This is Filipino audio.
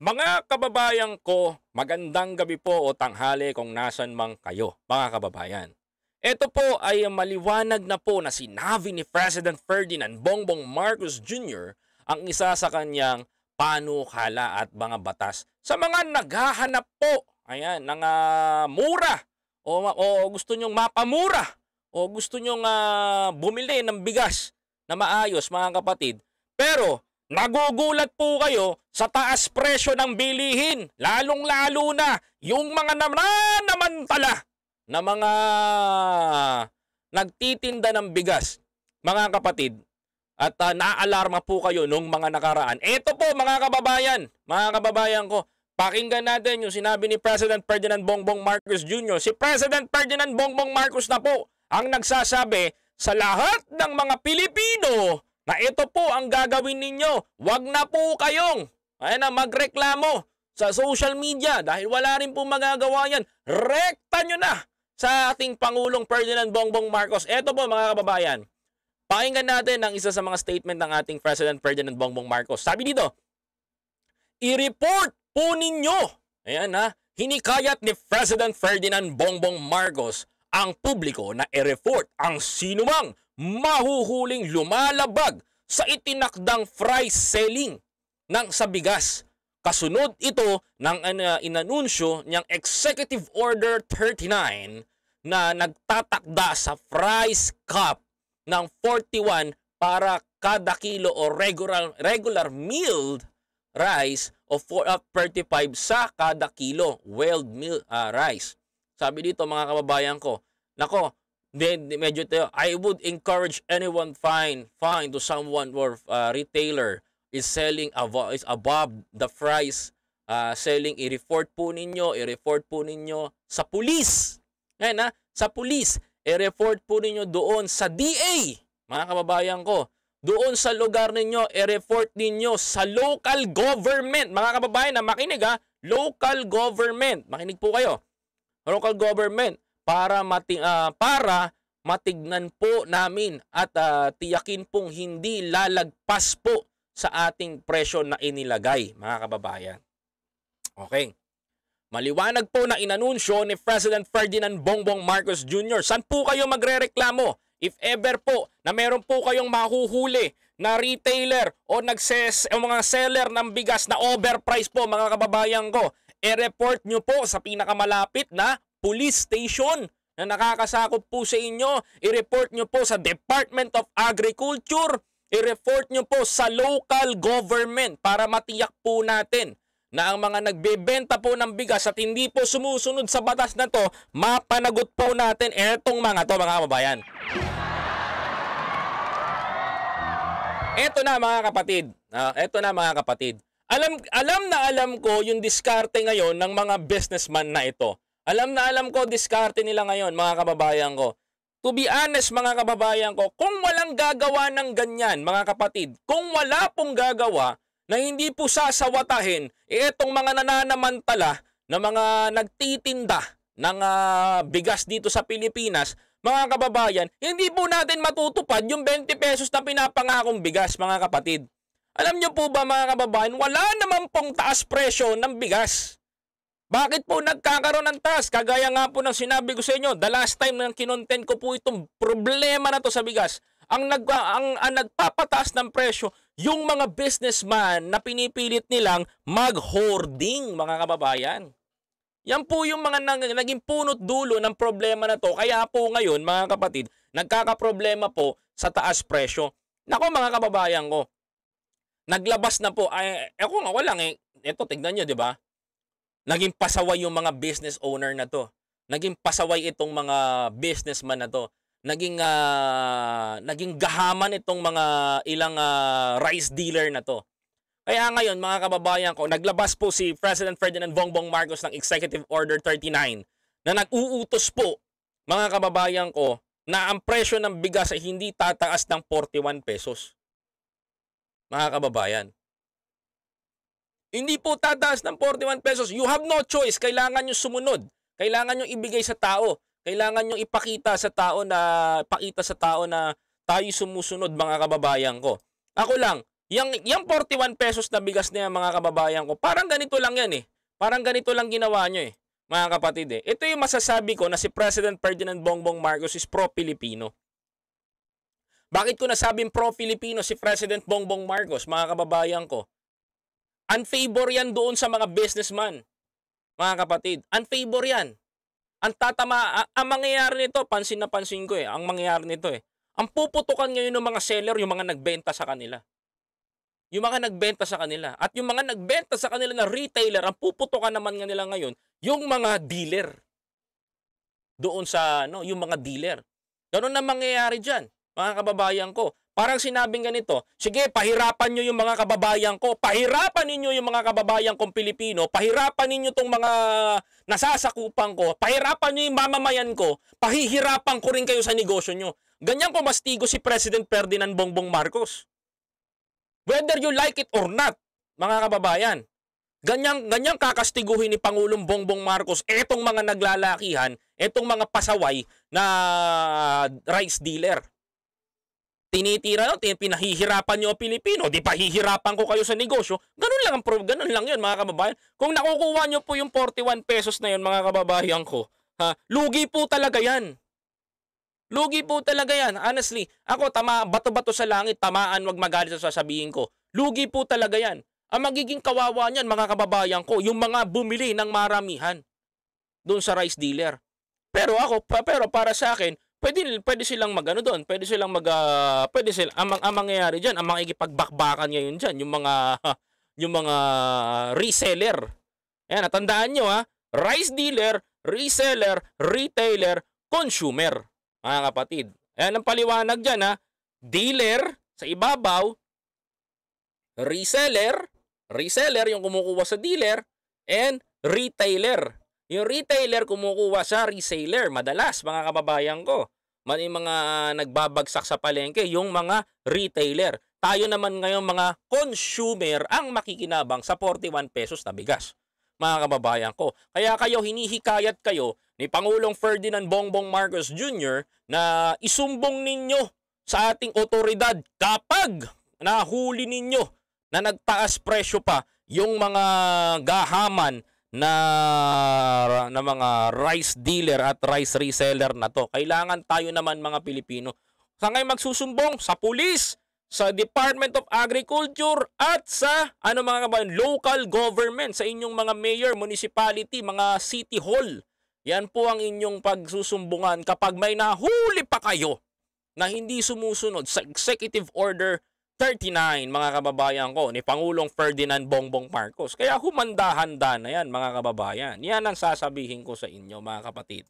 Mga kababayan ko, magandang gabi po o tanghali kung nasan mang kayo, mga kababayan. Ito po ay maliwanag na po na sinabi ni President Ferdinand Bongbong Marcos Jr. ang isa sa kanyang panukala at mga batas sa mga naghahanap po ng mura o gusto nyong mapamura o gusto nyong bumili ng bigas na maayos, mga kapatid. Pero nagugulat po kayo sa taas presyo ng bilihin, lalong-lalo na yung mga namantala na mga nagtitinda ng bigas, mga kapatid. At naaalarma po kayo nung mga nakaraan. Ito po, mga kababayan ko, pakinggan natin yung sinabi ni President Ferdinand Bongbong Marcos Jr. Si President Ferdinand Bongbong Marcos na po ang nagsasabi sa lahat ng mga Pilipino na ito po ang gagawin ninyo. Wag na po kayong magreklamo sa social media dahil wala rin po magagawa yan. Rekta nyo na sa ating Pangulong Ferdinand Bongbong Marcos. Ito po, mga kababayan, pakinggan natin ang isa sa mga statement ng ating President Ferdinand Bongbong Marcos. Sabi dito, i-report po ninyo, hinikayat ni President Ferdinand Bongbong Marcos ang publiko na i-report ang sinumang mahuhuling lumalabag sa itinakdang price selling sa bigas. Kasunod ito ng inanunsyo niyang Executive Order 39 na nagtatakda sa price cap ng 41 para kada kilo o regular milled rice o 35 sa kada kilo welled rice. Sabi dito, mga kababayan ko, nako, medyo tayo, I would encourage anyone find to someone or retailer is selling is above the price selling. I-report po ninyo sa pulis. Sa pulis. I-report po ninyo doon sa DA, mga kababayan ko. Doon sa lugar ninyo, i-report ninyo sa local government. Mga kababayan na makinig, local government. Makinig po kayo. Local government para matignan po namin at tiyakin pong hindi lalagpas po sa ating presyo na inilagay, mga kababayan. Okay. Maliwanag po na inanunsyo ni President Ferdinand Bongbong Marcos Jr. Saan po kayo magrereklamo? If ever po na meron po kayong mahuhuli na retailer o mga seller ng bigas na overpriced po, mga kababayan ko, i-report nyo po sa pinakamalapit na police station na nakakasakop po sa inyo. I-report nyo po sa Department of Agriculture. I-report nyo po sa local government para matiyak po natin na ang mga nagbebenta po ng bigas at hindi po sumusunod sa batas na to, mapanagot po natin etong mga kababayan. Eto na, mga kapatid. Alam ko yung diskarte ngayon ng mga businessman na ito. Alam ko diskarte nila ngayon, mga kababayan ko. To be honest, mga kababayan ko, kung walang gagawa ng ganyan, mga kapatid, kung wala pong gagawa na hindi po sasawatahin, itong mga nananamantala na mga nagtitinda ng bigas dito sa Pilipinas, mga kababayan, hindi po natin matutupad yung 20 pesos na pinapangakong bigas, mga kapatid. Alam nyo po ba, mga kababayan, wala naman pong taas presyo ng bigas. Bakit po nagkakaroon ng taas? Kagaya nga po ng sinabi ko sa inyo, the last time na kinontent ko po itong problema na to sa bigas, ang nagpapataas ng presyo, yung mga businessman na pinipilit nilang mag-hoarding, mga kababayan. Yan po yung mga naging punot dulo ng problema na to. Kaya po ngayon, mga kapatid, nagkakaproblema po sa taas presyo. Nako, mga kababayan ko, naglabas na po, ako nga walang ito, tignan nyo, di ba? Naging pasaway yung mga business owner na to. Naging pasaway itong mga businessman na to. Naging gahaman itong mga ilang rice dealer na to. Kaya ngayon, mga kababayan ko, naglabas po si President Ferdinand Bongbong Marcos ng Executive Order 39 na nag-uutos po, mga kababayan ko, na ang presyo ng bigas ay hindi tataas ng 41 pesos. Mga kababayan. Hindi po tataas ng 41 pesos. You have no choice. Kailangan nyo sumunod. Kailangan nyo ibigay sa tao. Kailangan nyo ipakita sa tao na tayo sumusunod, mga kababayan ko. Ako lang, Yang 41 pesos na bigas na yan, mga kababayan ko, parang ganito lang yan eh. Parang ganito lang ginawa nyo eh, mga kapatid eh. Ito yung masasabi ko na si President Ferdinand Bongbong Marcos is pro-Filipino. Bakit ko nasabing pro-Filipino si President Bongbong Marcos, mga kababayan ko? Unfavor yan doon sa mga businessman, mga kapatid. Unfavor yan. Ang mangyayari nito, pansin na pansin ko eh, ang mangyayari nito eh. Ang puputukan ngayon ng mga seller, yung mga nagbenta sa kanila. Yung mga nagbenta sa kanila. At yung mga nagbenta sa kanila na retailer, ang puputukan naman nga nila ngayon, yung mga dealer. Doon sa, yung mga dealer. Ganun na mangyayari dyan, mga kababayan ko. Parang sinabing ganito, sige, pahirapan nyo yung mga kababayan ko. Pahirapan ninyo yung mga kababayan kong Pilipino. Pahirapan ninyo tong mga nasasakupan ko. Pahirapan nyo yung mamamayan ko. Pahihirapan ko rin kayo sa negosyo nyo. Ganyan ko mastigo si President Ferdinand Bongbong Marcos. Whether you like it or not, mga kababayan. Ganyang kakastiguhin ni Pangulong Bongbong Marcos etong mga naglalakihan, etong mga pasaway na rice dealer. Tinitira, pinahihirapan nyo ang Pilipino, di pahihirapan ko kayo sa negosyo. Ganun lang yun, mga kababayan. Kung nakukuha nyo po yung 41 pesos na yun, mga kababayan ko, lugi po talaga yan. Lugi po talaga yan. Honestly, ako, bato-bato sa langit, tamaan, wag magalit sa sasabihin ko. Lugi po talaga yan. Ang magiging kawawa niyan, mga kababayan ko, yung mga bumili ng maramihan doon sa rice dealer. Pero para sa akin, pwede silang magano doon, pwede silang ang mangyayari diyan, ang makikipagbakbakan ngayon diyan, yung mga reseller. Ayan, natandaan nyo rice dealer, reseller, retailer, consumer, mga kapatid. Ayan ang paliwanag diyan dealer sa ibabaw, reseller yung kumukuha sa dealer, and retailer. Yung retailer kumukuha sa reseller. Madalas, mga kababayan ko, may mga nagbabagsak sa palengke, yung mga retailer. Tayo naman ngayon mga consumer ang makikinabang sa 41 pesos na bigas, mga kababayan ko. Kaya hinihikayat kayo ni Pangulong Ferdinand Bongbong Marcos Jr. na isumbong ninyo sa ating otoridad kapag nahuli ninyo na nagtaas presyo pa yung mga gahaman na mga rice dealer at rice reseller na to. Kailangan tayo naman mga Pilipino sa ngayon magsusumbong sa pulis, sa Department of Agriculture at sa mga kabayan, local government, sa inyong mga mayor, municipality, mga city hall. Yan po ang inyong pagsusumbungan kapag may nahuli pa kayo na hindi sumusunod sa Executive Order 39, mga kababayan ko, ni Pangulong Ferdinand Bongbong Marcos. Kaya humanda-handa na yan, mga kababayan. Yan ang sasabihin ko sa inyo, mga kapatid.